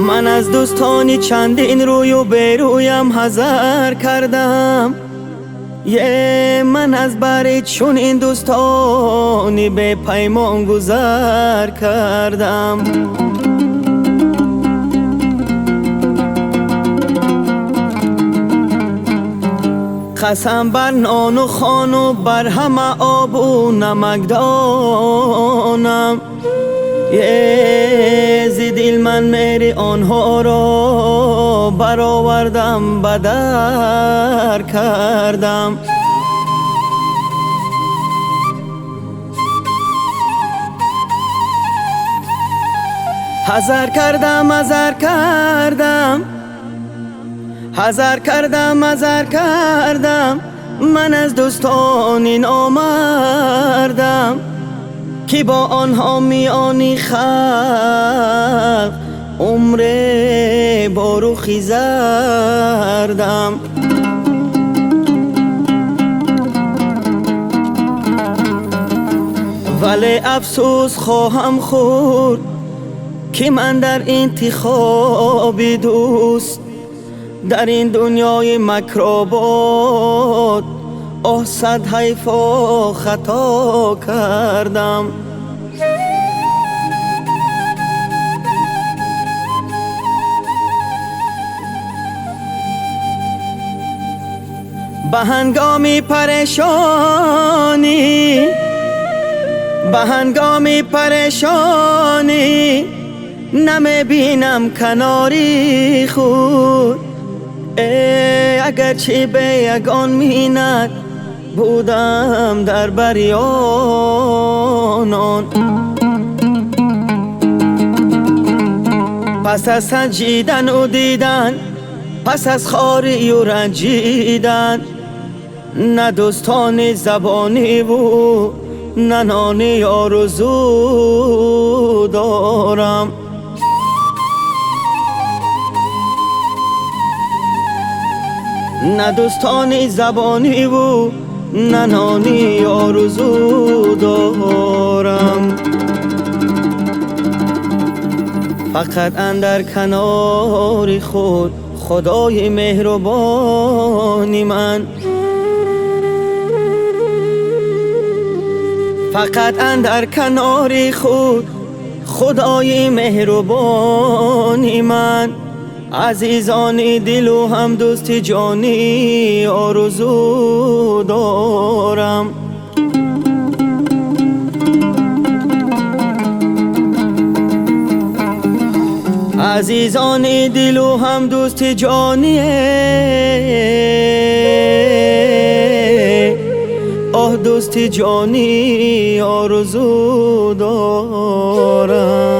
من از دوستانی چندین روی و برویم حذر کردم. من از بر چون این دوستانی به پیمان گذر کردم. قسم بر نان و خوان و بر همه آب و نمک دانم. زی دل من مهر آنها را برآوردم بدر کردم. حذر کردم من از دوستانی نامردم که با آنها میانی خلق عمر بارو خیزردم. ولی افسوس خواهم خورد که من در انتخاب دوست در این دنیای مکرآباد صد حیف و خطا کردم. به هنگام پریشانی نمی بینم کناری خود. اگرچه به یگان مینت بودم در بریانان. پس از سنجیدن و دیدن، پس از خواری و رنجیدن، نه دوستان زبانی و نه نانی آرزو دارم. نه دوستانی زبانی و نه نانی آرزو دارم. فقط اندر کنار خود خدای مهربانی من، فقط اندر کنار خود خدای مهربانی من. عزیزان دل و هم دوست جانی آرزو دارم. عزیزان دل و هم دوست جانی دوست جانی آرزو دارم.